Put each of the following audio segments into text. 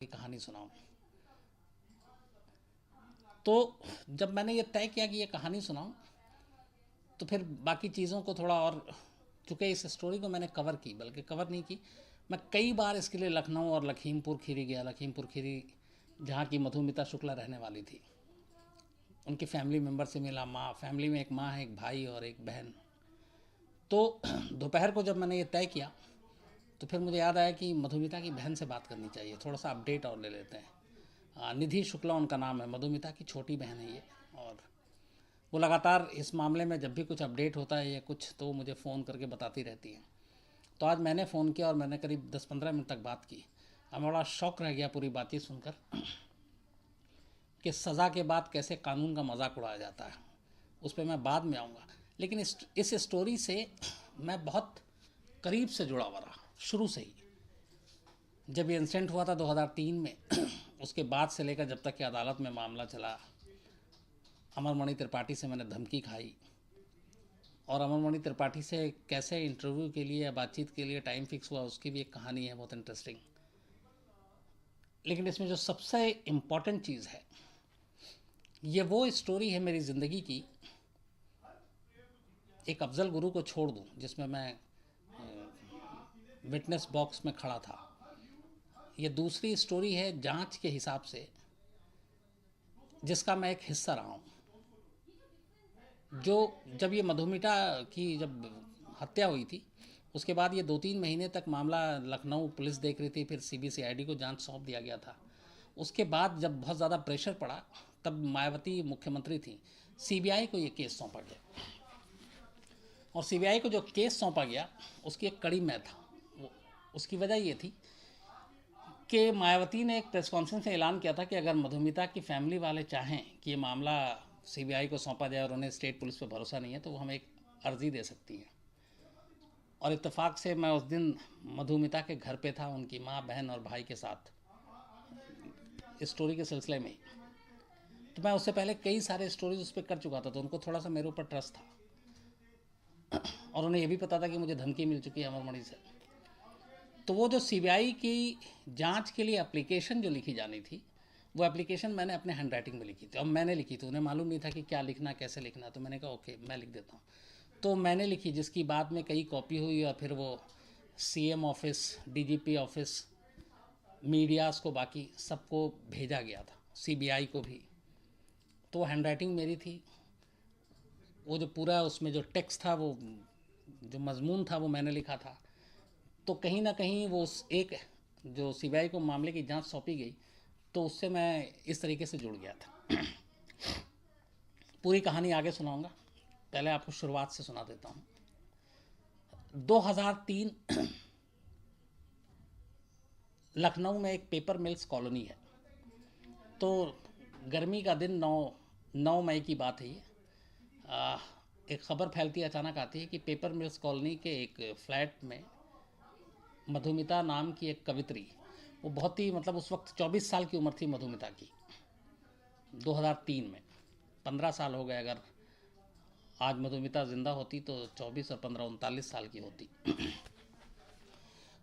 की कहानी सुनाऊं। तो जब मैंने ये तय किया कि ये कहानी सुनाऊं, तो फिर बाकी चीज़ों को थोड़ा और, चूँकि इस स्टोरी को मैंने कवर की, बल्कि कवर नहीं की, मैं कई बार इसके लिए लखनऊ और लखीमपुर खीरी गया। लखीमपुर खीरी जहाँ की मधुमिता शुक्ला रहने वाली थी, उनकी फैमिली मेम्बर से मिला। माँ, फैमिली में एक माँ है, एक भाई और एक बहन। तो दोपहर को जब मैंने ये तय किया, तो फिर मुझे याद आया कि मधुमिता की बहन से बात करनी चाहिए, थोड़ा सा अपडेट और ले लेते हैं। निधि शुक्ला उनका नाम है, मधुमिता की छोटी बहन है ये। और वो लगातार इस मामले में जब भी कुछ अपडेट होता है या कुछ, तो मुझे फ़ोन करके बताती रहती हैं। तो आज मैंने फ़ोन किया और मैंने करीब 10-15 मिनट तक बात की। अब बड़ा शौक़ रह गया पूरी बातचीत सुनकर कि सज़ा के बाद कैसे कानून का मजाक उड़ाया जाता है। उस पर मैं बाद में आऊँगा, लेकिन इस स्टोरी से मैं बहुत करीब से जुड़ा हुआ रहा शुरू से ही। जब ये इंसिडेंट हुआ था 2003 में, उसके बाद से लेकर जब तक कि अदालत में मामला चला, अमरमणि त्रिपाठी से मैंने धमकी खाई, और अमरमणि त्रिपाठी से कैसे इंटरव्यू के लिए या बातचीत के लिए टाइम फिक्स हुआ, उसकी भी एक कहानी है बहुत इंटरेस्टिंग। लेकिन इसमें जो सबसे इम्पॉर्टेंट चीज़ है, ये वो स्टोरी है मेरी ज़िंदगी की। एक अफजल गुरु को छोड़ दूँ, जिसमें मैं विटनेस बॉक्स में खड़ा था, ये दूसरी स्टोरी है जांच के हिसाब से, जिसका मैं एक हिस्सा रहा हूँ। जो जब ये मधुमिता की जब हत्या हुई थी, उसके बाद ये 2-3 महीने तक मामला लखनऊ पुलिस देख रही थी, फिर सीबीसीआईडी को जांच सौंप दिया गया था। उसके बाद जब बहुत ज़्यादा प्रेशर पड़ा, तब मायावती मुख्यमंत्री थी, सीबीआई को ये केस सौंपा गया। और सीबीआई को जो केस सौंपा गया, उसकी एक कड़ी मैं था। उसकी वजह ये थी कि मायावती ने एक प्रेस कॉन्फ्रेंस में ऐलान किया था कि अगर मधुमिता की फैमिली वाले चाहें कि ये मामला सीबीआई को सौंपा जाए और उन्हें स्टेट पुलिस पर भरोसा नहीं है, तो वो हमें एक अर्जी दे सकती हैं। और इत्तेफाक से मैं उस दिन मधुमिता के घर पे था, उनकी माँ, बहन और भाई के साथ, स्टोरी के सिलसिले में। तो मैं उससे पहले कई सारे स्टोरीज उस पर कर चुका था, तो उनको थोड़ा सा मेरे ऊपर ट्रस्ट था, और उन्हें यह भी पता था कि मुझे धमकी मिल चुकी है अमरमणि से। तो वो जो सीबीआई की जांच के लिए एप्लीकेशन जो लिखी जानी थी, वो एप्लीकेशन मैंने अपने हैंड राइटिंग में लिखी थी। अब मैंने लिखी थी, उन्हें मालूम नहीं था कि क्या लिखना, कैसे लिखना। तो मैंने कहा ओके, मैं लिख देता हूँ। तो मैंने लिखी, जिसकी बाद में कई कॉपी हुई, और फिर वो CM office, DGP office, medias को, बाकी सबको भेजा गया था, सीबीआई को भी। तो हैंड राइटिंग मेरी थी। वो जो पूरा उसमें जो टेक्स्ट था, वो जो मजमून था, वो मैंने लिखा था। तो कहीं ना कहीं वो एक जो सीबीआई को मामले की जांच सौंपी गई, तो उससे मैं इस तरीके से जुड़ गया था। पूरी कहानी आगे सुनाऊंगा, पहले आपको शुरुआत से सुना देता हूँ। 2003 लखनऊ में एक पेपर मिल्स कॉलोनी है। तो गर्मी का दिन 9 मई की बात है ये। एक ख़बर फैलती अचानक आती है कि पेपर मिल्स कॉलोनी के एक फ्लैट में मधुमिता नाम की एक कवित्री, वो बहुत ही, मतलब उस वक्त 24 साल की उम्र थी मधुमिता की, 2003 में। 15 साल हो गए, अगर आज मधुमिता जिंदा होती तो 24 और 15 39 साल की होती।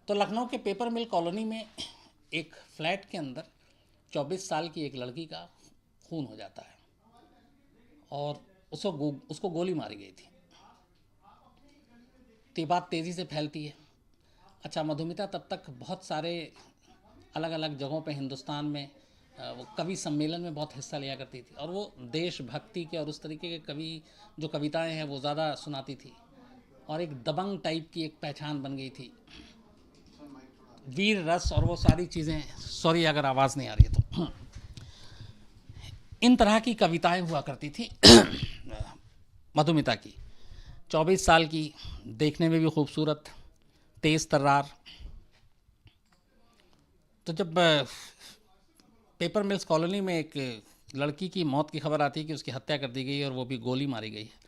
तो लखनऊ के पेपर मिल कॉलोनी में एक फ्लैट के अंदर 24 साल की एक लड़की का खून हो जाता है, और उसको गोली मारी गई थी। तो ये बात तेज़ी से फैलती है। अच्छा, मधुमिता तब तक बहुत सारे अलग अलग जगहों पे हिंदुस्तान में वो कवि सम्मेलन में बहुत हिस्सा लिया करती थी, और वो देशभक्ति के और उस तरीके के कवि जो कविताएं हैं वो ज़्यादा सुनाती थी, और एक दबंग टाइप की एक पहचान बन गई थी, वीर रस और वो सारी चीज़ें। सॉरी अगर आवाज़ नहीं आ रही है तो। इन तरह की कविताएं हुआ करती थी मधुमिता की। 24 साल की, देखने में भी खूबसूरत, तेज़ तर्रार। तो जब पेपर मिल्स कॉलोनी में एक लड़की की मौत की खबर आती है कि उसकी हत्या कर दी गई और वो भी गोली मारी गई है,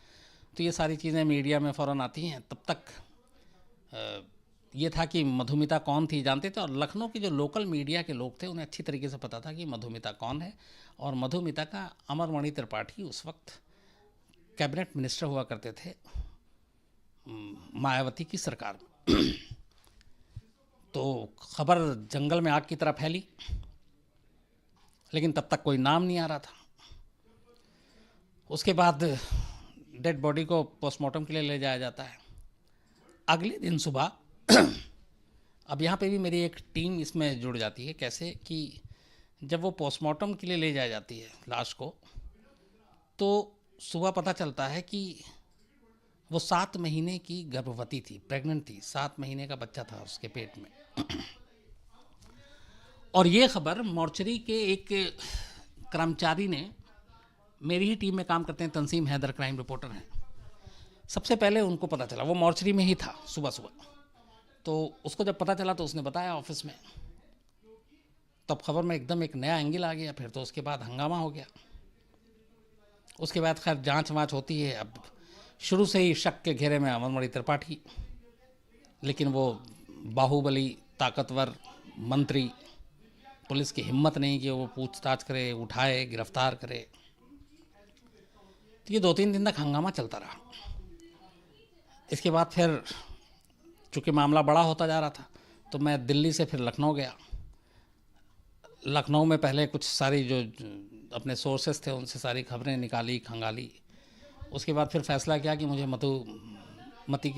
तो ये सारी चीज़ें मीडिया में फ़ौरन आती हैं। तब तक ये था कि मधुमिता कौन थी जानते थे, और लखनऊ के जो लोकल मीडिया के लोग थे उन्हें अच्छी तरीके से पता था कि मधुमिता कौन है। और मधुमिता का अमरमणि त्रिपाठी उस वक्त कैबिनेट मिनिस्टर हुआ करते थे मायावती की सरकार में। तो खबर जंगल में आग की तरह फैली, लेकिन तब तक कोई नाम नहीं आ रहा था। उसके बाद डेड बॉडी को पोस्टमार्टम के लिए ले जाया जाता है। अगले दिन सुबह अब यहाँ पे भी मेरी एक टीम इसमें जुड़ जाती है। कैसे कि जब वो पोस्टमार्टम के लिए ले जाई जाती है लाश को, तो सुबह पता चलता है कि वो 7 महीने की गर्भवती थी, प्रेग्नेंट थी, 7 महीने का बच्चा था उसके पेट में। और ये खबर मॉर्चरी के एक कर्मचारी ने, मेरी ही टीम में काम करते हैं, तंसीम हैदर क्राइम रिपोर्टर हैं, सबसे पहले उनको पता चला। वो मॉर्चरी में ही था सुबह सुबह, तो उसको जब पता चला तो उसने बताया ऑफिस में। तब खबर में एकदम एक नया एंगल आ गया। फिर तो उसके बाद हंगामा हो गया। उसके बाद खैर जांच वाँच होती है। अब शुरू से ही शक के घेरे में अमरमणि त्रिपाठी, लेकिन वो बाहुबली ताकतवर मंत्री, पुलिस की हिम्मत नहीं कि वो पूछताछ करे, उठाए, गिरफ्तार करे। तो ये 2-3 दिन तक हंगामा चलता रहा। इसके बाद फिर चूँकि मामला बड़ा होता जा रहा था, तो मैं दिल्ली से फिर लखनऊ गया। लखनऊ में पहले कुछ सारी जो अपने सोर्सेस थे उनसे सारी खबरें निकाली, खंगाली। उसके बाद फिर फैसला किया कि मुझे मधुमती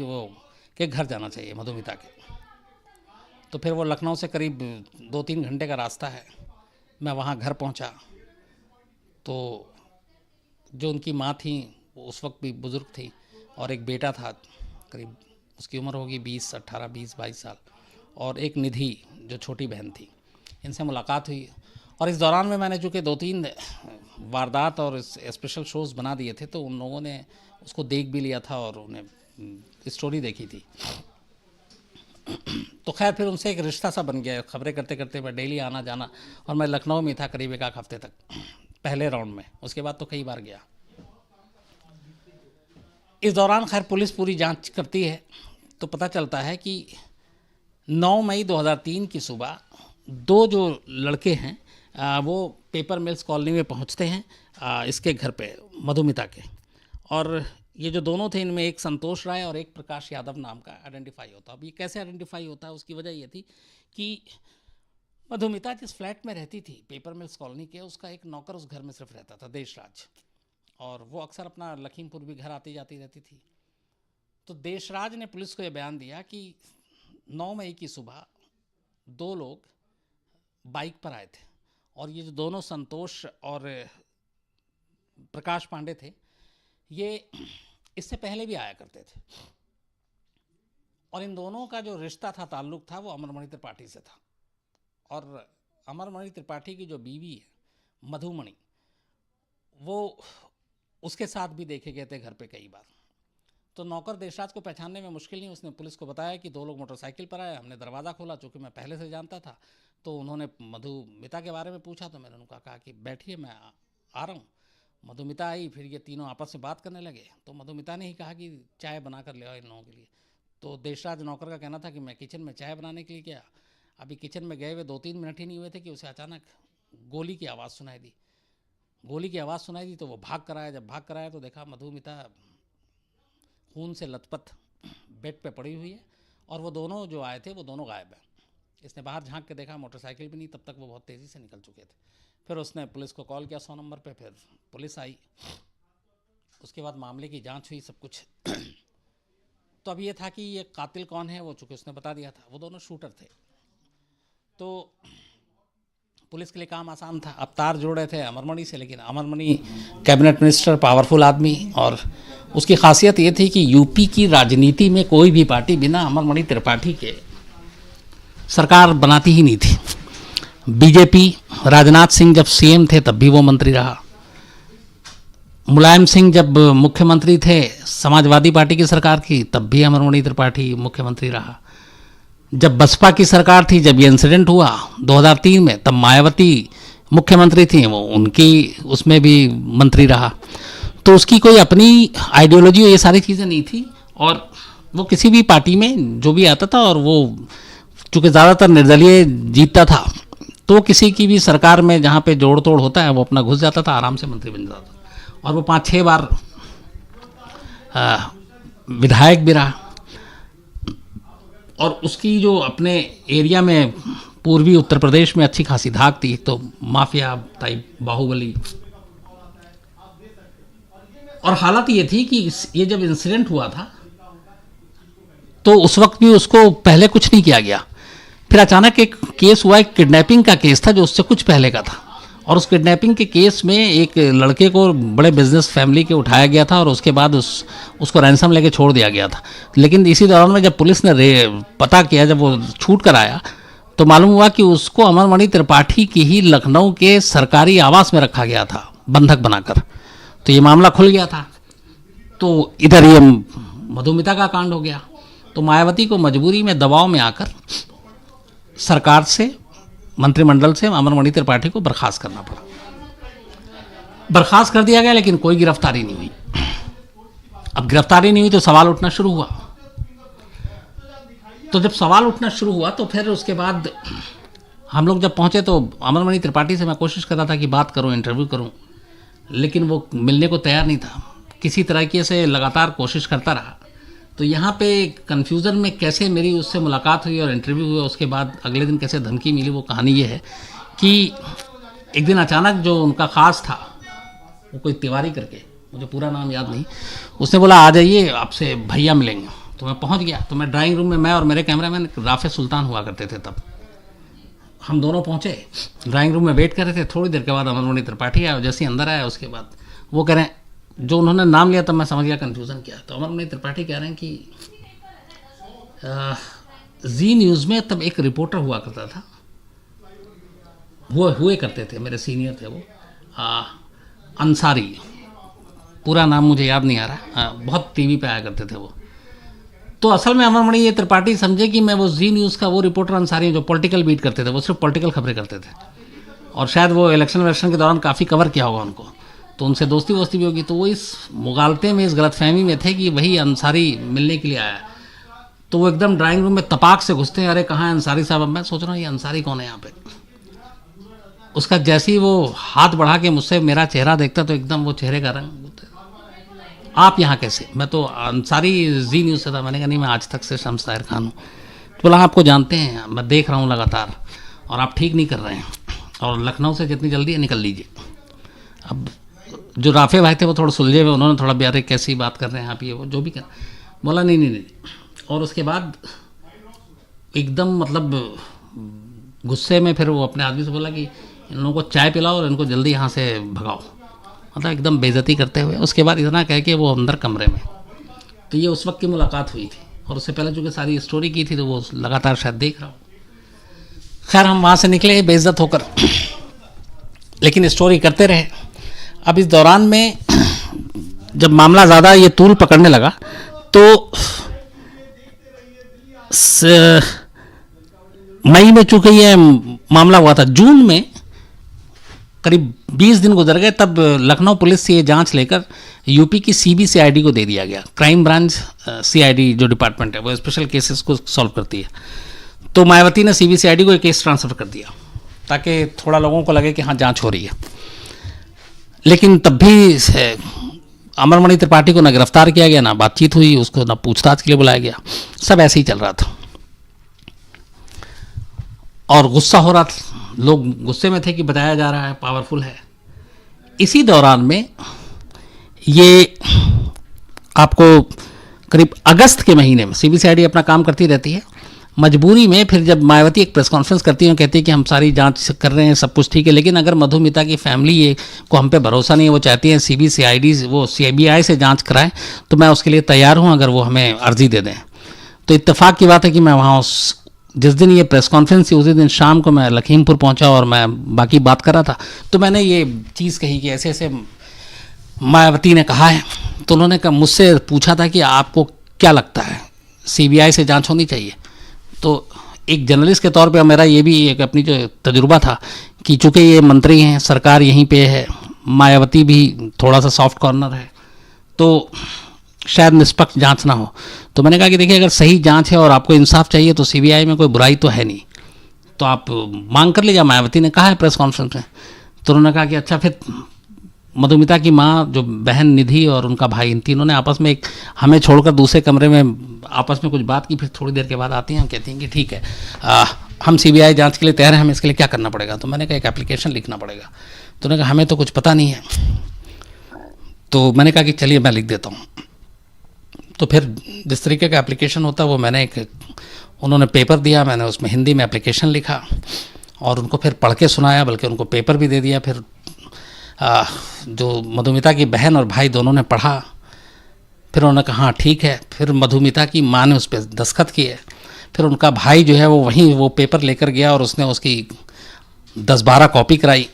के घर जाना चाहिए, मधुमिता के। तो फिर वो लखनऊ से करीब 2-3 घंटे का रास्ता है। मैं वहाँ घर पहुँचा तो जो उनकी माँ थी वो उस वक्त भी बुज़ुर्ग थी, और एक बेटा था, करीब उसकी उम्र होगी 18-20-22 साल, और एक निधि जो छोटी बहन थी। इनसे मुलाकात हुई। और इस दौरान में मैंने चूँकि 2-3 वारदात और स्पेशल शोज़ बना दिए थे, तो उन लोगों ने उसको देख भी लिया था और उन्हें स्टोरी देखी थी। तो खैर फिर उनसे एक रिश्ता सा बन गया। खबरें करते करते मैं डेली आना जाना, और मैं लखनऊ में था करीब 1 हफ्ते तक, पहले राउंड में। उसके बाद तो कई बार गया। इस दौरान खैर पुलिस पूरी जांच करती है, तो पता चलता है कि 9 मई 2003 की सुबह 2 जो लड़के हैं वो पेपर मिल्स कॉलोनी में पहुंचते हैं, इसके घर पे, मधुमिता के। और ये जो दोनों थे, इनमें एक संतोष राय और एक प्रकाश यादव नाम का आइडेंटिफाई होता है। अब ये कैसे आइडेंटिफाई होता है, उसकी वजह ये थी कि मधुमिता जिस फ्लैट में रहती थी पेपर मिल्स कॉलोनी के, उसका एक नौकर उस घर में सिर्फ रहता था, देशराज। और वो अक्सर अपना लखीमपुर भी घर आती जाती रहती थी। तो देशराज ने पुलिस को ये बयान दिया कि 9 मई की सुबह 2 लोग बाइक पर आए थे, और ये जो दोनों संतोष और प्रकाश पांडे थे, ये इससे पहले भी आया करते थे। और इन दोनों का जो रिश्ता था, ताल्लुक़ था, वो अमरमणि त्रिपाठी से था। और अमरमणि त्रिपाठी की जो बीवी है मधुमणि, वो उसके साथ भी देखे गए थे घर पे कई बार। तो नौकर देशराज को पहचानने में मुश्किल नहीं। उसने पुलिस को बताया कि 2 लोग मोटरसाइकिल पर आए। हमने दरवाज़ा खोला, चूँकि मैं पहले से जानता था। तो उन्होंने मधुमिता के बारे में पूछा, तो मैंने उनका कहा कि बैठिए, मैं आ रहा हूँ। मधुमिता आई, फिर ये तीनों आपस में बात करने लगे। तो मधुमिता ने ही कहा कि चाय बना कर ले आओ इन लोगों के लिए। तो देशराज नौकर का कहना था कि मैं किचन में चाय बनाने के लिए गया। अभी किचन में गए हुए 2-3 मिनट ही नहीं हुए थे कि उसे अचानक गोली की आवाज़ सुनाई दी। गोली की आवाज़ सुनाई दी तो वो भाग कर आया। जब भाग कर आया तो देखा मधुमिता खून से लथपथ बेड पे पड़ी हुई है, और वो दोनों जो आए थे वो दोनों गायब हैं। इसने बाहर झांक के देखा, मोटरसाइकिल भी नहीं। तब तक वो बहुत तेज़ी से निकल चुके थे। फिर उसने पुलिस को कॉल किया 100 नंबर पे। फिर पुलिस आई। उसके बाद मामले की जांच हुई, सब कुछ। तो अब ये था कि ये कातिल कौन है, वो चूँकि उसने बता दिया था, वो दोनों शूटर थे। तो पुलिस के लिए काम आसान था। अब तार जोड़ रहे थे अमरमणि से, लेकिन अमरमणि कैबिनेट मिनिस्टर, पावरफुल आदमी, और उसकी खासियत ये थी कि यूपी की राजनीति में कोई भी पार्टी बिना अमरमणि त्रिपाठी के सरकार बनाती ही नहीं थी। बीजेपी, राजनाथ सिंह जब सीएम थे तब भी वो मंत्री रहा। मुलायम सिंह जब मुख्यमंत्री थे समाजवादी पार्टी की सरकार की, तब भी अमरमणि त्रिपाठी मुख्यमंत्री रहा। जब बसपा की सरकार थी, जब ये इंसिडेंट हुआ 2003 में, तब मायावती मुख्यमंत्री थी, वो उनकी उसमें भी मंत्री रहा। तो उसकी कोई अपनी आइडियोलॉजी, ये सारी चीज़ें नहीं थी। और वो किसी भी पार्टी में जो भी आता था, और वो चूँकि ज़्यादातर निर्दलीय जीतता था, तो किसी की भी सरकार में जहाँ पे जोड़ तोड़ होता है वो अपना घुस जाता था, आराम से मंत्री बन जाता था। और वो 5-6 बार विधायक भी रहा। और उसकी जो अपने एरिया में पूर्वी उत्तर प्रदेश में अच्छी खासी धाक थी, तो माफिया टाइप बाहुबली। और हालत ये थी कि ये जब इंसिडेंट हुआ था तो उस वक्त भी उसको पहले कुछ नहीं किया गया। फिर अचानक एक केस हुआ, एक किडनैपिंग का केस था जो उससे कुछ पहले का था, और उस किडनैपिंग के केस में एक लड़के को बड़े बिजनेस फैमिली के उठाया गया था और उसके बाद उसको रैंसम लेके छोड़ दिया गया था। लेकिन इसी दौरान में जब पुलिस ने पता किया, जब वो छूट कर आया, तो मालूम हुआ कि उसको अमरमणि त्रिपाठी की ही लखनऊ के सरकारी आवास में रखा गया था बंधक बनाकर। तो ये मामला खुल गया था। तो इधर ये मधुमिता का कांड हो गया। तो मायावती को मजबूरी में दबाव में आकर सरकार से, मंत्रिमंडल से अमरमणि त्रिपाठी को बर्खास्त करना पड़ा। बर्खास्त कर दिया गया, लेकिन कोई गिरफ्तारी नहीं हुई। अब गिरफ्तारी नहीं हुई तो सवाल उठना शुरू हुआ। तो जब सवाल उठना शुरू हुआ तो फिर उसके बाद हम लोग जब पहुंचे तो अमरमणि त्रिपाठी से मैं कोशिश कर रहा था कि बात करूं, इंटरव्यू करूं, लेकिन वो मिलने को तैयार नहीं था। किसी तरीके से लगातार कोशिश करता रहा। तो यहाँ पे कन्फ्यूज़न में कैसे मेरी उससे मुलाकात हुई और इंटरव्यू हुआ, उसके बाद अगले दिन कैसे धमकी मिली, वो कहानी ये है कि एक दिन अचानक जो उनका ख़ास था, वो कोई तिवारी करके, मुझे पूरा नाम याद नहीं, उसने बोला आ जाइए आपसे भैया मिलेंगे। तो मैं पहुँच गया। तो मैं ड्राइंग रूम में, मैं और मेरे कैमरामैन राफे सुल्तान हुआ करते थे तब, हम दोनों पहुँचे, ड्राइंग रूम में वेट कर रहे थे। थोड़ी देर के बाद अमरमणि त्रिपाठी आया, जैसे ही अंदर आया उसके बाद वो कह रहे हैं, जो उन्होंने नाम लिया तब मैं समझ गया कन्फ्यूज़न क्या है। तो अमरमणि त्रिपाठी कह रहे हैं कि जी न्यूज़ में तब एक रिपोर्टर हुआ करता था, वो हुए करते थे, मेरे सीनियर थे वो, अंसारी, पूरा नाम मुझे याद नहीं आ रहा, बहुत टीवी पे आया करते थे वो। तो असल में अमरमणि ये त्रिपाठी समझे कि मैं वो जी न्यूज़ का वो रिपोर्टर अंसारी जो पॉलिटिकल बीट करते थे, वो सिर्फ पॉलिटिकल खबरें करते थे, और शायद वो इलेक्शन के दौरान काफ़ी कवर किया होगा उनको, तो उनसे दोस्ती वोस्ती भी होगी। तो वो इस मुगालते में, इस गलतफहमी में थे कि वही अंसारी मिलने के लिए आया। तो वो एकदम ड्राइंग रूम में तपाक से घुसते हैं, अरे कहाँ है अंसारी साहब। अब मैं सोच रहा हूँ ये अंसारी कौन है यहाँ पे। उसका जैसे ही वो हाथ बढ़ा के मुझसे मेरा चेहरा देखता तो एकदम वो चेहरे का रंग, आप यहाँ कैसे। मैं तो अंसारी जी न्यूज़ से था। मैंने कहा नहीं, मैं आज तक से शम्स ताहिर खान हूँ। तो बोला आपको जानते हैं, मैं देख रहा हूँ लगातार, और आप ठीक नहीं कर रहे हैं, और लखनऊ से जितनी जल्दी है निकल लीजिए। अब जो राफे भाई थे वो थोड़ा सुलझे हुए, उन्होंने थोड़ा प्यारे कैसी बात कर रहे हैं आप, ये वो जो भी कर, बोला नहीं नहीं नहीं। और उसके बाद एकदम मतलब गुस्से में फिर वो अपने आदमी से बोला कि इन लोगों को चाय पिलाओ और इनको जल्दी यहाँ से भगाओ, मतलब एकदम बेइज्जती करते हुए। उसके बाद इतना कह के वो अंदर कमरे में। तो ये उस वक्त की मुलाकात हुई थी, और उससे पहले चूँकि सारी स्टोरी की थी तो वो लगातार शायद देख रहा हूँ। खैर हम वहाँ से निकले बेइज्जत होकर, लेकिन स्टोरी करते रहे। अब इस दौरान में जब मामला ज़्यादा ये तूल पकड़ने लगा तो मई में चूँकि ये मामला हुआ था, जून में करीब 20 दिन गुजर गए, तब लखनऊ पुलिस से ये जांच लेकर यूपी की CBCID को दे दिया गया। क्राइम ब्रांच CID जो डिपार्टमेंट है वो स्पेशल केसेस को सॉल्व करती है। तो मायावती ने CBCID को एक केस ट्रांसफ़र कर दिया ताकि थोड़ा लोगों को लगे कि हाँ जांच हो रही है। लेकिन तब भी अमरमणि त्रिपाठी को न गिरफ्तार किया गया, ना बातचीत हुई, उसको न पूछताछ के लिए बुलाया गया, सब ऐसे ही चल रहा था। और गुस्सा हो रहा था, लोग गुस्से में थे कि बताया जा रहा है पावरफुल है। इसी दौरान में ये आपको करीब अगस्त के महीने में CBCID अपना काम करती रहती है। मजबूरी में फिर जब मायावती एक प्रेस कॉन्फ्रेंस करती है, कहती है कि हम सारी जांच कर रहे हैं, सब कुछ ठीक है, लेकिन अगर मधुमिता की फैमिली ये को हम पे भरोसा नहीं है, वो चाहती है CBCID वो CBI से जांच कराएं, तो मैं उसके लिए तैयार हूं अगर वो हमें अर्जी दे दें। तो इत्तेफाक की बात है कि मैं वहाँ जिस दिन ये प्रेस कॉन्फ्रेंस थी उसी दिन शाम को मैं लखीमपुर पहुँचा और मैं बाकी बात कर रहा था। तो मैंने ये चीज़ कही कि ऐसे ऐसे मायावती ने कहा है। तो उन्होंने मुझसे पूछा था कि आपको क्या लगता है CBI से जाँच होनी चाहिए। तो एक जर्नलिस्ट के तौर पे मेरा ये भी एक अपनी जो तजुर्बा था कि चूँकि ये मंत्री हैं, सरकार यहीं पे है, मायावती भी थोड़ा सा सॉफ्ट कॉर्नर है, तो शायद निष्पक्ष जांच ना हो। तो मैंने कहा कि देखिए अगर सही जांच है और आपको इंसाफ चाहिए तो CBI में कोई बुराई तो है नहीं, तो आप मांग कर लीजिए। मायावती ने कहा है प्रेस कॉन्फ्रेंस में। तो उन्होंने कहा कि अच्छा, फिर मधुमिता की माँ जो बहन निधि और उनका भाई, इन तीनों ने आपस में एक हमें छोड़कर दूसरे कमरे में आपस में कुछ बात की। फिर थोड़ी देर के बाद आती हैं, कहती हैं कि ठीक है, हम सीबीआई जांच के लिए तैयार हैं, हमें इसके लिए क्या करना पड़ेगा? तो मैंने कहा एक एप्लीकेशन लिखना पड़ेगा। तो उन्होंने कहा हमें तो कुछ पता नहीं है। तो मैंने कहा कि चलिए मैं लिख देता हूँ। तो फिर जिस तरीके का एप्लीकेशन होता है वो मैंने उन्होंने पेपर दिया, मैंने उसमें हिंदी में एप्लीकेशन लिखा और उनको फिर पढ़ के सुनाया, बल्कि उनको पेपर भी दे दिया। फिर जो मधुमिता की बहन और भाई दोनों ने पढ़ा, फिर उन्होंने कहा हाँ ठीक है। फिर मधुमिता की माँ ने उस पर दस्तखत किए। फिर उनका भाई जो है वो वहीं वो पेपर लेकर गया और उसने उसकी 10-12 कॉपी कराई।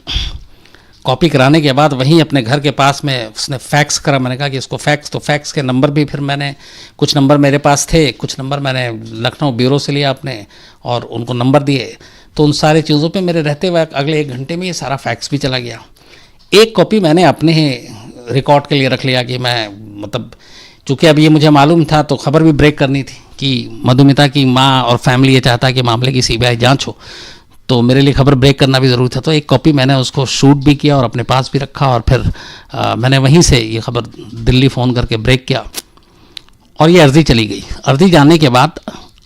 कॉपी कराने के बाद वहीं अपने घर के पास में उसने फैक्स करा। मैंने कहा कि इसको फैक्स, तो फैक्स के नंबर भी फिर मैंने, कुछ नंबर मेरे पास थे, कुछ नंबर मैंने लखनऊ ब्यूरो से लिया अपने और उनको नंबर दिए। तो उन सारी चीज़ों पे मेरे रहते हुए अगले 1 घंटे में ये सारा फैक्स भी चला गया। एक कॉपी मैंने अपने रिकॉर्ड के लिए रख लिया कि मैं, मतलब चूँकि अब ये मुझे मालूम था तो खबर भी ब्रेक करनी थी कि मधुमिता की माँ और फैमिली ये चाहता है कि मामले की सीबीआई जांच हो, तो मेरे लिए खबर ब्रेक करना भी ज़रूरी था। तो एक कॉपी मैंने उसको शूट भी किया और अपने पास भी रखा और फिर मैंने वहीं से ये खबर दिल्ली फ़ोन करके ब्रेक किया और ये अर्ज़ी चली गई। अर्ज़ी जाने के बाद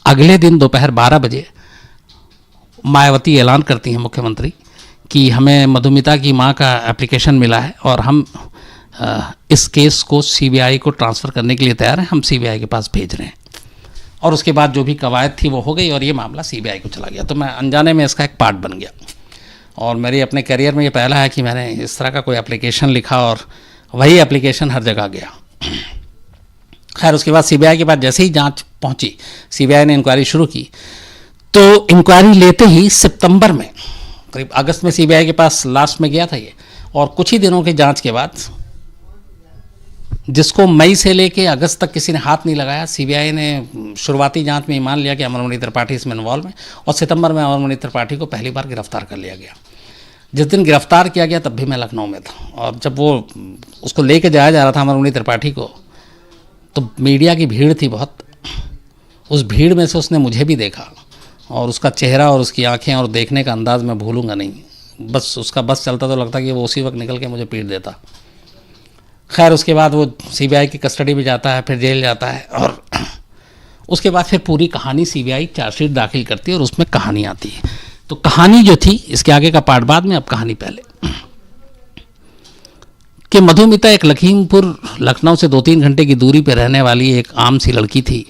अगले दिन दोपहर 12 बजे मायावती ऐलान करती हैं, मुख्यमंत्री, कि हमें मधुमिता की मां का एप्लीकेशन मिला है और हम इस केस को सीबीआई को ट्रांसफ़र करने के लिए तैयार हैं, हम सीबीआई के पास भेज रहे हैं। और उसके बाद जो भी कवायद थी वो हो गई और ये मामला सीबीआई को चला गया। तो मैं अनजाने में इसका एक पार्ट बन गया और मेरे अपने करियर में ये पहला है कि मैंने इस तरह का कोई एप्लीकेशन लिखा और वही एप्लीकेशन हर जगह गया। खैर उसके बाद सीबीआई के पास जैसे ही जांच पहुंची, सीबीआई ने इंक्वायरी शुरू की। तो इंक्वायरी लेते ही सितंबर में, करीब अगस्त में सीबीआई के पास लास्ट में गया था ये, और कुछ ही दिनों की जांच के बाद, जिसको मई से लेके अगस्त तक किसी ने हाथ नहीं लगाया, सीबीआई ने शुरुआती जांच में मान लिया कि अमरमणि त्रिपाठी इसमें इन्वॉल्व है और सितंबर में अमरमणि त्रिपाठी को पहली बार गिरफ्तार कर लिया गया। जिस दिन गिरफ्तार किया गया तब भी मैं लखनऊ में था और जब वो उसको लेके जाया जा रहा था अमरमणि त्रिपाठी को, तो मीडिया की भीड़ थी बहुत। उस भीड़ में से उसने मुझे भी देखा और उसका चेहरा और उसकी आंखें और देखने का अंदाज़ मैं भूलूंगा नहीं। बस उसका बस चलता तो लगता कि वो उसी वक्त निकल के मुझे पीट देता। खैर उसके बाद वो सीबीआई की कस्टडी में जाता है, फिर जेल जाता है और उसके बाद फिर पूरी कहानी सीबीआई चार्जशीट दाखिल करती है और उसमें कहानी आती है। तो कहानी जो थी, इसके आगे का पार्ट बाद में, अब कहानी पहले, कि मधुमिता एक लखीमपुर लखनऊ से 2-3 घंटे की दूरी पर रहने वाली एक आम सी लड़की थी,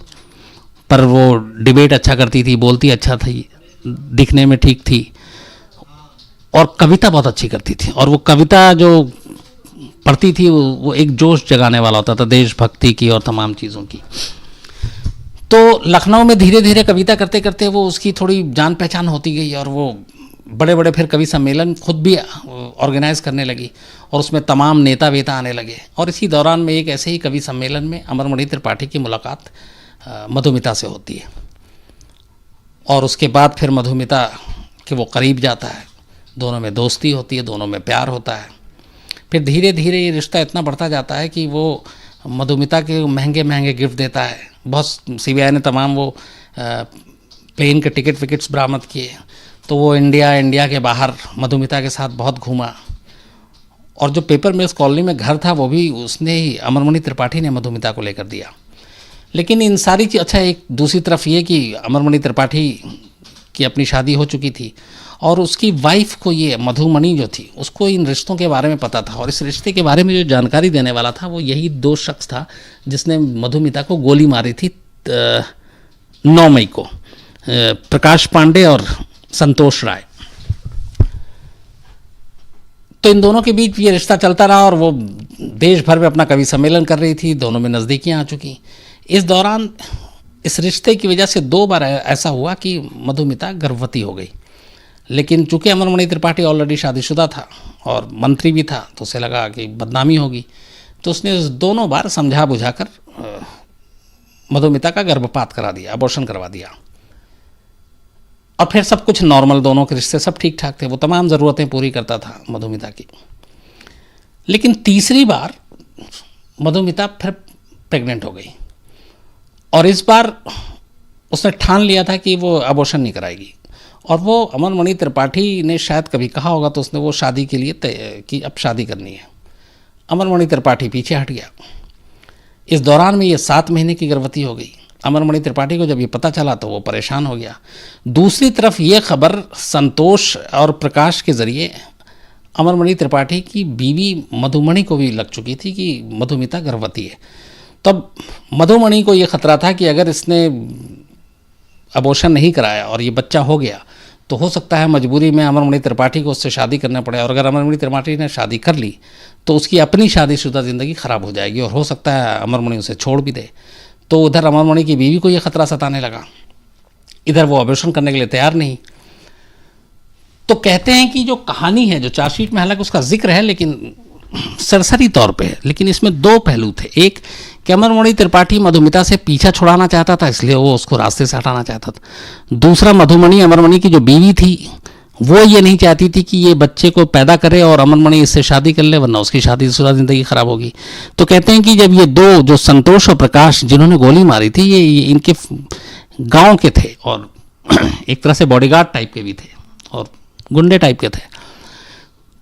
पर वो डिबेट अच्छा करती थी, बोलती अच्छा थी, दिखने में ठीक थी और कविता बहुत अच्छी करती थी। और वो कविता जो पढ़ती थी वो एक जोश जगाने वाला होता था, देशभक्ति की और तमाम चीज़ों की। तो लखनऊ में धीरे धीरे कविता करते करते वो उसकी थोड़ी जान पहचान होती गई और वो बड़े बड़े फिर कवि सम्मेलन खुद भी ऑर्गेनाइज करने लगी और उसमें तमाम नेता वेता आने लगे। और इसी दौरान में एक ऐसे ही कवि सम्मेलन में अमरमणि त्रिपाठी की मुलाकात मधुमिता से होती है और उसके बाद फिर मधुमिता के वो करीब जाता है, दोनों में दोस्ती होती है, दोनों में प्यार होता है। फिर धीरे धीरे ये रिश्ता इतना बढ़ता जाता है कि वो मधुमिता के महंगे महंगे गिफ्ट देता है। बहुत सीबीआई ने तमाम वो प्लेन के टिकट विकेट्स बरामद किए, तो वो इंडिया के बाहर मधुमिता के साथ बहुत घूमा। और जो पेपर मिल्स कॉलोनी में घर था वो भी उसने ही, अमरमणि त्रिपाठी ने मधुमिता को लेकर दिया। लेकिन इन सारी चीज़, अच्छा एक दूसरी तरफ ये कि अमरमणि त्रिपाठी की अपनी शादी हो चुकी थी और उसकी वाइफ को, ये मधुमणि जो थी, उसको इन रिश्तों के बारे में पता था और इस रिश्ते के बारे में जो जानकारी देने वाला था वो यही 2 शख्स था जिसने मधुमिता को गोली मारी थी 9 मई को, प्रकाश पांडे और संतोष राय। तो इन दोनों के बीच ये रिश्ता चलता रहा और वो देश भर में अपना कवि सम्मेलन कर रही थी, दोनों में नज़दीकियाँ आ चुकी। इस दौरान इस रिश्ते की वजह से 2 बार ऐसा हुआ कि मधुमिता गर्भवती हो गई। लेकिन चूंकि अमरमणि त्रिपाठी ऑलरेडी शादीशुदा था और मंत्री भी था, तो उसे लगा कि बदनामी होगी, तो उसने दोनों बार समझा बुझाकर मधुमिता का गर्भपात करा दिया, अबॉर्शन करवा दिया। और फिर सब कुछ नॉर्मल, दोनों के रिश्ते सब ठीक ठाक थे, वो तमाम ज़रूरतें पूरी करता था मधुमिता की। लेकिन तीसरी बार मधुमिता फिर प्रेग्नेंट हो गई और इस बार उसने ठान लिया था कि वो अबॉर्शन नहीं कराएगी। और वो अमरमणि त्रिपाठी ने शायद कभी कहा होगा, तो उसने वो शादी के लिए कि अब शादी करनी है। अमरमणि त्रिपाठी पीछे हट गया। इस दौरान में ये 7 महीने की गर्भवती हो गई अमरमणि त्रिपाठी को जब ये पता चला तो वो परेशान हो गया। दूसरी तरफ ये खबर संतोष और प्रकाश के ज़रिए अमरमणि त्रिपाठी की बीवी मधुमणि को भी लग चुकी थी कि मधुमिता गर्भवती है। तब मधुमणि को ये खतरा था कि अगर इसने अबॉर्शन नहीं कराया और ये बच्चा हो गया तो हो सकता है मजबूरी में अमरमणि त्रिपाठी को उससे शादी करना पड़े, और अगर अमरमणि त्रिपाठी ने शादी कर ली तो उसकी अपनी शादीशुदा ज़िंदगी ख़राब हो जाएगी और हो सकता है अमरमणि उसे छोड़ भी दे। तो उधर अमरमणि की बीवी को ये खतरा सताने लगा, इधर वो ऑपरेशन करने के लिए तैयार नहीं। तो कहते हैं कि जो कहानी है, जो चार्जशीट में हालांकि उसका जिक्र है लेकिन सरसरी तौर पे है, लेकिन इसमें दो पहलू थे। एक कि अमरमणि त्रिपाठी मधुमिता से पीछा छुड़ाना चाहता था, इसलिए वो उसको रास्ते से हटाना चाहता था। दूसरा, मधुमणि अमरमणि की जो बीवी थी वो ये नहीं चाहती थी कि ये बच्चे को पैदा करे और अमरमणि इससे शादी कर ले, वरना उसकी शादीशुदा ज़िंदगी ख़राब होगी। तो कहते हैं कि जब ये दो, जो संतोष और प्रकाश जिन्होंने गोली मारी थी, ये इनके गांव के थे और एक तरह से बॉडीगार्ड टाइप के भी थे और गुंडे टाइप के थे।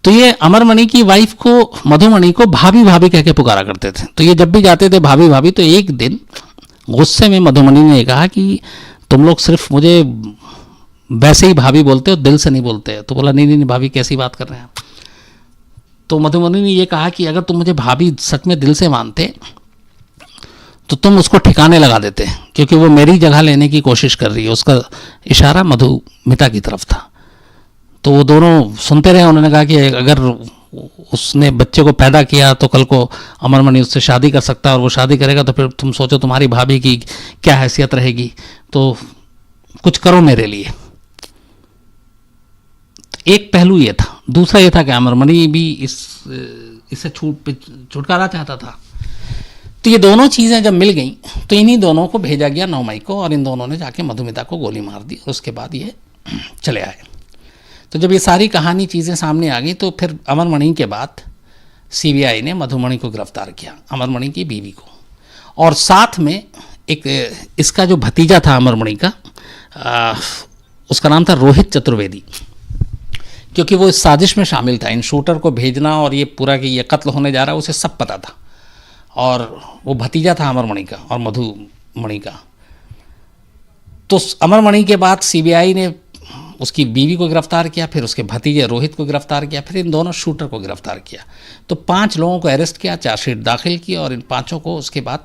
तो ये अमरमणि की वाइफ को, मधुमणि को भाभी भाभी कह के पुकारा करते थे। तो ये जब भी जाते थे भाभी भाभी, तो एक दिन गुस्से में मधुमणि ने कहा कि तुम लोग सिर्फ मुझे वैसे ही भाभी बोलते हो, दिल से नहीं बोलते। तो बोला नहीं नहीं भाभी, कैसी बात कर रहे हैं आप। तो मधुमणि ने ये कहा कि अगर तुम मुझे भाभी सच में दिल से मानते तो तुम उसको ठिकाने लगा देते, क्योंकि वो मेरी जगह लेने की कोशिश कर रही है। उसका इशारा मधुमिता की तरफ था। तो वो दोनों सुनते रहे। उन्होंने कहा कि अगर उसने बच्चे को पैदा किया तो कल को अमरमणि उससे शादी कर सकता है, और वो शादी करेगा तो फिर तुम सोचो तुम्हारी भाभी की क्या हैसियत रहेगी। तो कुछ करो मेरे लिए। एक पहलू ये था। दूसरा ये था कि अमरमणि भी इससे छुटकारा चाहता था। तो ये दोनों चीज़ें जब मिल गई तो इन्हीं दोनों को भेजा गया 9 मई को, और इन दोनों ने जाके मधुमिता को गोली मार दी और उसके बाद ये चले आए। तो जब ये सारी कहानी चीज़ें सामने आ गई तो फिर अमरमणि के बाद सीबीआई ने मधुमणि को गिरफ्तार किया, अमरमणि की बीवी को। और साथ में एक इसका जो भतीजा था अमरमणि का, उसका नाम था रोहित चतुर्वेदी, क्योंकि वो इस साजिश में शामिल था। इन शूटर को भेजना और ये पूरा कि ये कत्ल होने जा रहा है उसे सब पता था, और वो भतीजा था अमरमणि का और मधुमणि का। तो अमरमणि के बाद सीबीआई ने उसकी बीवी को गिरफ्तार किया, फिर उसके भतीजे रोहित को गिरफ्तार किया, फिर इन दोनों शूटर को गिरफ्तार किया। तो 5 लोगों को अरेस्ट किया, चार्जशीट दाखिल की, और इन 5 को उसके बाद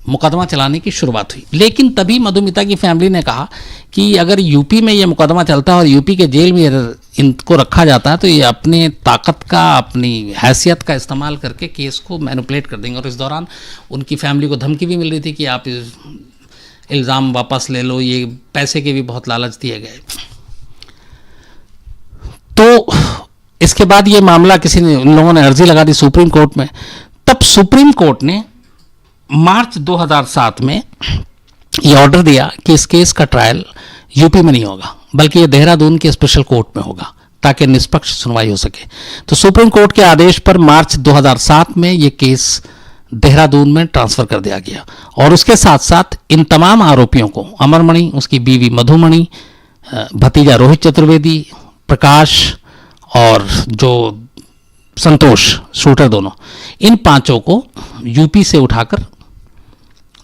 मुकदमा चलाने की शुरुआत हुई। लेकिन तभी मधुमिता की फैमिली ने कहा कि अगर यूपी में ये मुकदमा चलता है और यूपी के जेल में इनको रखा जाता है तो ये अपने ताकत का, अपनी हैसियत का इस्तेमाल करके केस को मैनिपुलेट कर देंगे। और इस दौरान उनकी फैमिली को धमकी भी मिल रही थी कि आप इल्ज़ाम वापस ले लो, ये पैसे के भी बहुत लालच दिए गए। तो इसके बाद ये मामला किसी ने, उन लोगों ने अर्जी लगा दी सुप्रीम कोर्ट में। तब सुप्रीम कोर्ट ने मार्च 2007 में ये ऑर्डर दिया कि इस केस का ट्रायल यूपी में नहीं होगा, बल्कि ये देहरादून के स्पेशल कोर्ट में होगा, ताकि निष्पक्ष सुनवाई हो सके। तो सुप्रीम कोर्ट के आदेश पर मार्च 2007 में ये केस देहरादून में ट्रांसफ़र कर दिया गया। और उसके साथ साथ इन तमाम आरोपियों को, अमरमणि, उसकी बीवी मधुमणि, भतीजा रोहित चतुर्वेदी, प्रकाश और जो संतोष शूटर दोनों, इन 5 को यूपी से उठाकर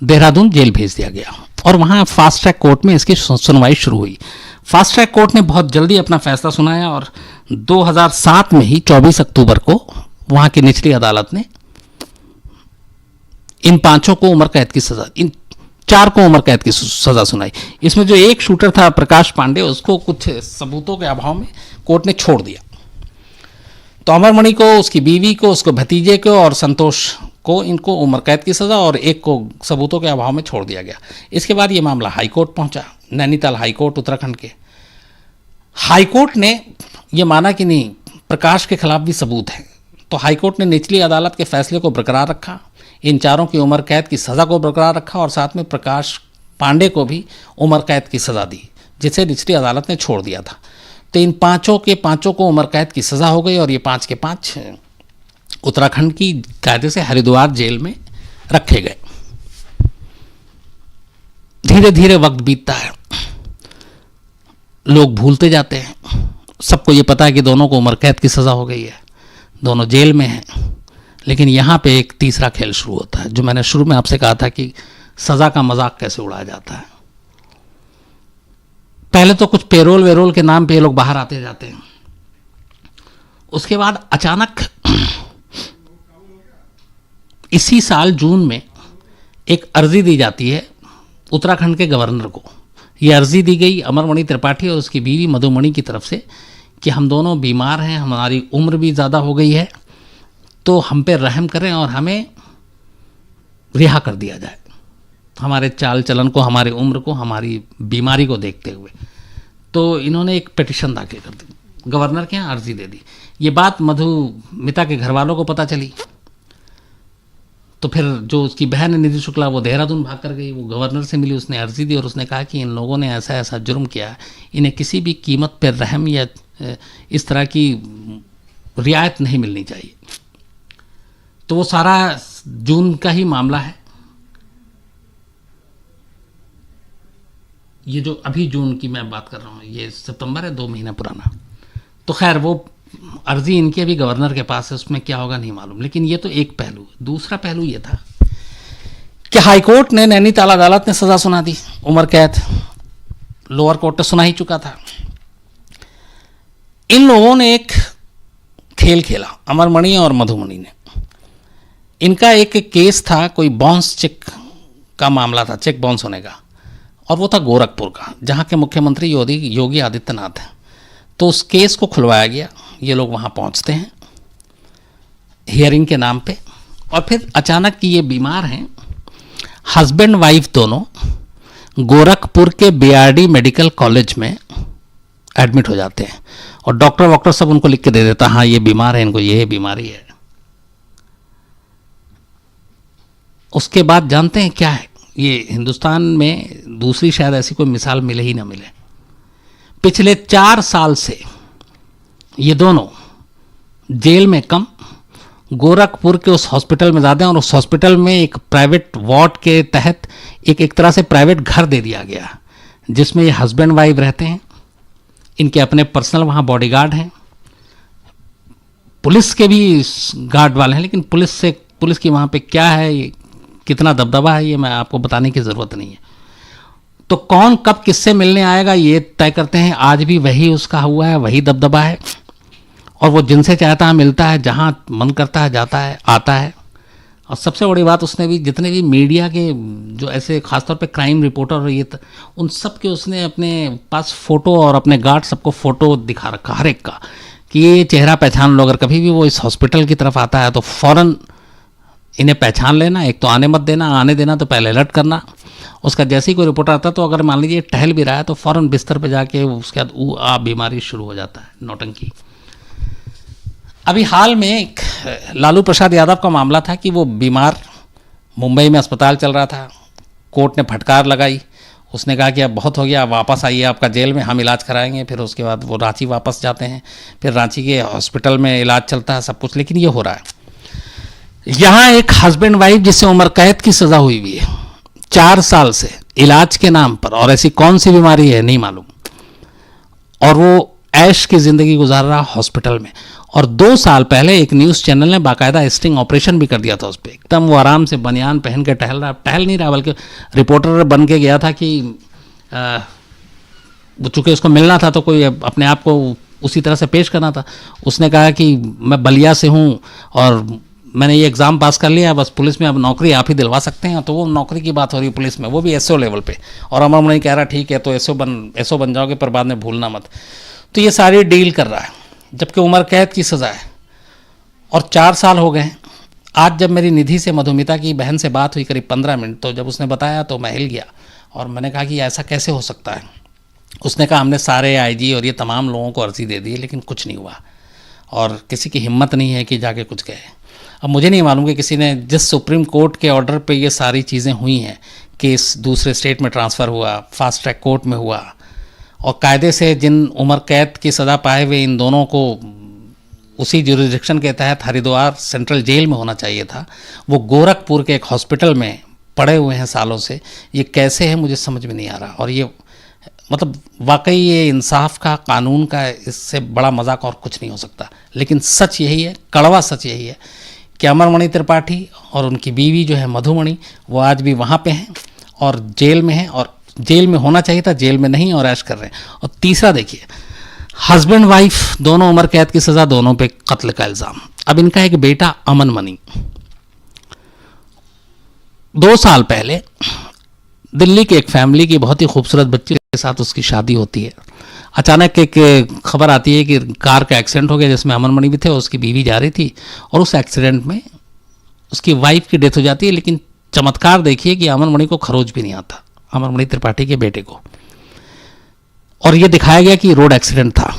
देहरादून जेल भेज दिया गया। और वहाँ फास्ट ट्रैक कोर्ट में इसकी सुनवाई शुरू हुई। फास्ट ट्रैक कोर्ट ने बहुत जल्दी अपना फैसला सुनाया और 2007 में ही 24 अक्टूबर को वहाँ की निचली अदालत ने इन 5 को उम्र कैद की सज़ा, इन 4 को उम्र कैद की सज़ा सुनाई। इसमें जो एक शूटर था प्रकाश पांडे, उसको कुछ सबूतों के अभाव में कोर्ट ने छोड़ दिया। तो अमरमणि को, उसकी बीवी को, उसको भतीजे को और संतोष को, इनको उम्र कैद की सज़ा और एक को सबूतों के अभाव में छोड़ दिया गया। इसके बाद ये मामला हाई कोर्ट पहुंचा, नैनीताल हाई कोर्ट उत्तराखंड के। हाई कोर्ट ने ये माना कि नहीं, प्रकाश के खिलाफ भी सबूत है। तो हाई कोर्ट ने निचली अदालत के फैसले को बरकरार रखा, इन 4 की उम्र कैद की सज़ा को बरकरार रखा और साथ में प्रकाश पांडे को भी उम्र कैद की सज़ा दी, जिसे निचली अदालत ने छोड़ दिया था। तो इन 5 को उम्र कैद की सज़ा हो गई और ये 5 के 5 उत्तराखंड की कायदे से हरिद्वार जेल में रखे गए। धीरे धीरे वक्त बीतता है, लोग भूलते जाते हैं, सबको ये पता है कि दोनों को उम्र कैद की सज़ा हो गई है, दोनों जेल में हैं। लेकिन यहाँ पे एक तीसरा खेल शुरू होता है, जो मैंने शुरू में आपसे कहा था कि सज़ा का मजाक कैसे उड़ाया जाता है। पहले तो कुछ पेरोल वेरोल के नाम पे ये लोग बाहर आते जाते हैं, उसके बाद अचानक इसी साल जून में एक अर्जी दी जाती है उत्तराखंड के गवर्नर को। ये अर्जी दी गई अमरमणि त्रिपाठी और उसकी बीवी मधुमणि की तरफ से कि हम दोनों बीमार हैं, हमारी उम्र भी ज़्यादा हो गई है, तो हम पे रहम करें और हमें रिहा कर दिया जाए, हमारे चाल चलन को, हमारी उम्र को, हमारी बीमारी को देखते हुए। तो इन्होंने एक पिटिशन दाखिल कर दी, गवर्नर के यहाँ अर्जी दे दी। ये बात मधुमिता के घर वालों को पता चली, तो फिर जो उसकी बहन है निधि शुक्ला, वो देहरादून भाग कर गई, वो गवर्नर से मिली, उसने अर्जी दी और उसने कहा कि इन लोगों ने ऐसा ऐसा जुर्म किया है, इन्हें किसी भी कीमत पर रहम या इस तरह की रियायत नहीं मिलनी चाहिए। तो वो सारा जून का ही मामला है। ये जो अभी जून की मैं बात कर रहा हूँ, ये सितंबर है, 2 महीना पुराना। तो खैर वो अर्जी इनकी अभी गवर्नर के पास है, उसमें क्या होगा नहीं मालूम। लेकिन ये तो एक पहलू। दूसरा पहलू ये था कि हाईकोर्ट ने, नैनीताल अदालत ने सज़ा सुना दी, उम्र कैद। लोअर कोर्ट ने सुना ही चुका था। इन लोगों ने एक खेल खेला, अमरमणि और मधुमणि ने। इनका एक केस था, कोई बाउंस चेक का मामला था, चेक बाउंस होने का, और वो था गोरखपुर का, जहाँ के मुख्यमंत्री योगी आदित्यनाथ हैं। तो उस केस को खुलवाया गया, ये लोग वहाँ पहुँचते हैं हियरिंग के नाम पे, और फिर अचानक ये बीमार हैं। हस्बैंड वाइफ दोनों गोरखपुर के बीआरडी मेडिकल कॉलेज में एडमिट हो जाते हैं, और डॉक्टर सब उनको लिख के दे देता, हाँ ये बीमार है, इनको ये बीमारी है। उसके बाद जानते हैं क्या है, ये हिंदुस्तान में दूसरी शायद ऐसी कोई मिसाल मिले ही ना मिले। पिछले 4 साल से ये दोनों जेल में कम, गोरखपुर के उस हॉस्पिटल में ज़्यादा, और उस हॉस्पिटल में एक प्राइवेट वार्ड के तहत एक तरह से प्राइवेट घर दे दिया गया, जिसमें ये हस्बैंड वाइफ रहते हैं। इनके अपने पर्सनल वहाँ बॉडीगार्ड हैं, पुलिस के भी गार्ड वाले हैं, लेकिन पुलिस की वहाँ पे क्या है, ये कितना दबदबा है, ये मैं आपको बताने की ज़रूरत नहीं है। तो कौन कब किससे मिलने आएगा ये तय करते हैं। आज भी वही उसका हुआ है, वही दबदबा है, और वो जिनसे चाहता है मिलता है, जहाँ मन करता है जाता है, आता है। और सबसे बड़ी बात, उसने भी जितने भी मीडिया के जो ऐसे खासतौर पे क्राइम रिपोर्टर और ये उन सब के उसने अपने पास फ़ोटो और अपने गार्ड सबको फ़ोटो दिखा रखा, हर एक का, कि ये चेहरा पहचान लो। अगर कभी भी वो इस हॉस्पिटल की तरफ आता है तो फ़ौरन इन्हें पहचान लेना, एक तो आने मत देना, आने देना तो पहले अलर्ट करना। उसका जैसे ही कोई रिपोर्टर आता है तो अगर मान लीजिए टहल भी रहा है तो फ़ौरन बिस्तर पे जाके उसके बाद बीमारी शुरू हो जाता है, नौटंकी। अभी हाल में एक लालू प्रसाद यादव का मामला था कि वो बीमार, मुंबई में अस्पताल चल रहा था, कोर्ट ने फटकार लगाई, उसने कहा कि अब बहुत हो गया, वापस आइए आपका जेल में, हम इलाज कराएंगे। फिर उसके बाद वो रांची वापस जाते हैं, फिर रांची के हॉस्पिटल में इलाज चलता है, सब कुछ। लेकिन ये हो रहा है यहाँ एक हस्बैंड वाइफ जिसे उम्र कैद की सज़ा हुई हुई है 4 साल से इलाज के नाम पर, और ऐसी कौन सी बीमारी है नहीं मालूम, और वो ऐश की ज़िंदगी गुजार रहा हॉस्पिटल में। और 2 साल पहले एक न्यूज़ चैनल ने बाकायदा स्टिंग ऑपरेशन भी कर दिया था उस पर। एकदम वो आराम से बनियान पहन के टहल नहीं रहा, बल्कि रिपोर्टर बन के गया था कि वो चूँकि उसको मिलना था तो कोई अपने आप को उसी तरह से पेश करना था। उसने कहा कि मैं बलिया से हूँ और मैंने ये एग्ज़ाम पास कर लिया है, बस पुलिस में अब नौकरी आप ही दिलवा सकते हैं। तो वो नौकरी की बात हो रही है पुलिस में, वो भी एसओ लेवल पे। और अमरमणि कह रहा ठीक है तो एसओ बन जाओगे, पर बाद में भूलना मत। तो ये सारी डील कर रहा है, जबकि उम्र कैद की सज़ा है और 4 साल हो गए। आज जब मेरी निधि से, मधुमिता की बहन से बात हुई करीब 15 मिनट, तो जब उसने बताया तो मैं हिल गया और मैंने कहा कि ऐसा कैसे हो सकता है। उसने कहा हमने सारे आईजी और ये तमाम लोगों को अर्जी दे दी, लेकिन कुछ नहीं हुआ और किसी की हिम्मत नहीं है कि जाके कुछ कहे। अब मुझे नहीं मालूम कि किसी ने, जिस सुप्रीम कोर्ट के ऑर्डर पे ये सारी चीज़ें हुई हैं, केस दूसरे स्टेट में ट्रांसफ़र हुआ, फास्ट ट्रैक कोर्ट में हुआ, और कायदे से जिन उम्र कैद की सज़ा पाए हुए इन दोनों को उसी जुरिडिक्शन के तहत हरिद्वार सेंट्रल जेल में होना चाहिए था, वो गोरखपुर के एक हॉस्पिटल में पड़े हुए हैं सालों से। ये कैसे है मुझे समझ में नहीं आ रहा। और ये मतलब वाकई ये इंसाफ का, कानून का, इससे बड़ा मजाक और कुछ नहीं हो सकता। लेकिन सच यही है, कड़वा सच यही है कि अमरमणि त्रिपाठी और उनकी बीवी जो है मधुमणि, वो आज भी वहाँ पे हैं और जेल में हैं, और जेल में होना चाहिए था, जेल में नहीं और ऐश कर रहे हैं। और तीसरा देखिए, हस्बैंड वाइफ दोनों उम्र कैद की सज़ा, दोनों पे कत्ल का इल्ज़ाम। अब इनका एक बेटा अमन मनी, 2 साल पहले दिल्ली की एक फैमिली की बहुत ही खूबसूरत बच्ची के साथ उसकी शादी होती है। अचानक एक खबर आती है कि कार का एक्सीडेंट हो गया जिसमें अमन मणि भी थे, उसकी बीवी जा रही थी और उस एक्सीडेंट में उसकी वाइफ की डेथ हो जाती है। लेकिन चमत्कार देखिए कि अमन मणि को खरोच भी नहीं आता, अमरमणि त्रिपाठी के बेटे को। और ये दिखाया गया कि रोड एक्सीडेंट था,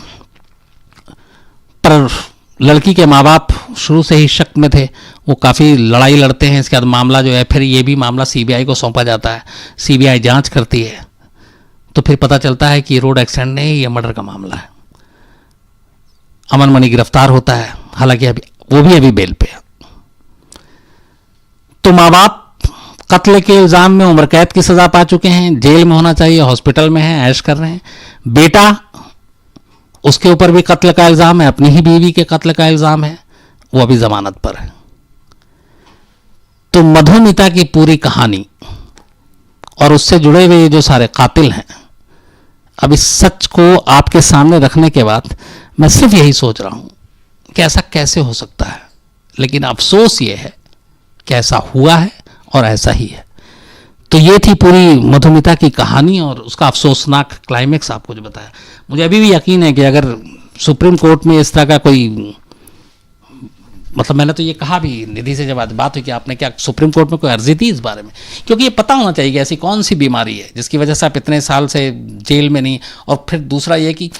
पर लड़की के माँ बाप शुरू से ही शक में थे, वो काफ़ी लड़ाई लड़ते हैं। इसके बाद मामला जो है, फिर ये भी मामला सीबीआई को सौंपा जाता है, सीबीआई जांच करती है, तो फिर पता चलता है कि रोड एक्सीडेंट नहीं, ये मर्डर का मामला है। अमन मणि गिरफ्तार होता है, हालांकि अभी वो भी अभी बेल पे है। तो माँ बाप कत्ल के इल्ज़ाम में उम्र कैद की सज़ा पा चुके हैं, जेल में होना चाहिए, हॉस्पिटल में है, ऐश कर रहे हैं। बेटा, उसके ऊपर भी कत्ल का इल्ज़ाम है, अपनी ही बीवी के कत्ल का इल्ज़ाम है, वो अभी जमानत पर है। तो मधुमिता की पूरी कहानी और उससे जुड़े हुए जो सारे कातिल हैं, अब इस सच को आपके सामने रखने के बाद मैं सिर्फ यही सोच रहा हूं कि ऐसा कैसे हो सकता है। लेकिन अफसोस ये है कि ऐसा हुआ है और ऐसा ही है। तो ये थी पूरी मधुमिता की कहानी और उसका अफसोसनाक क्लाइमेक्स आपको जो बताया। मुझे अभी भी यकीन है कि अगर सुप्रीम कोर्ट में इस तरह का कोई, मतलब मैंने तो ये कहा भी निधि से जब आज बात हुई कि आपने क्या सुप्रीम कोर्ट में कोई अर्जी दी इस बारे में, क्योंकि ये पता होना चाहिए कि ऐसी कौन सी बीमारी है जिसकी वजह से आप इतने साल से जेल में नहीं। और फिर दूसरा ये कि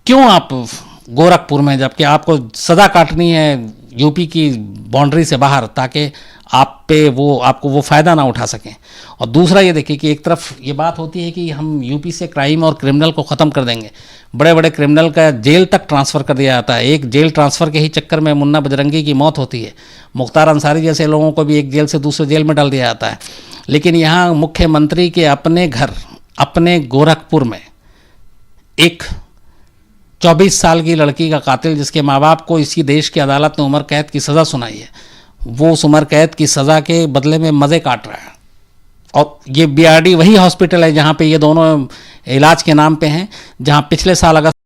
क्यों आप गोरखपुर में, जबकि आपको सज़ा काटनी है यूपी की बाउंड्री से बाहर, ताकि आप पे वो आपको वो फ़ायदा ना उठा सकें। और दूसरा ये देखिए कि एक तरफ ये बात होती है कि हम यूपी से क्राइम और क्रिमिनल को ख़त्म कर देंगे, बड़े बड़े क्रिमिनल का जेल तक ट्रांसफ़र कर दिया जाता है। एक जेल ट्रांसफ़र के ही चक्कर में मुन्ना बजरंगी की मौत होती है, मुख्तार अंसारी जैसे लोगों को भी एक जेल से दूसरे जेल में डाल दिया जाता है। लेकिन यहाँ मुख्यमंत्री के अपने घर, अपने गोरखपुर में एक 24 साल की लड़की का कातिल, जिसके माँ बाप को इसी देश की अदालत ने उम्र कैद की सज़ा सुनाई है, वो उस उम्र कैद की सज़ा के बदले में मज़े काट रहा है। और ये बीआरडी वही हॉस्पिटल है जहाँ पे ये दोनों इलाज के नाम पे हैं, जहाँ पिछले साल अगस्त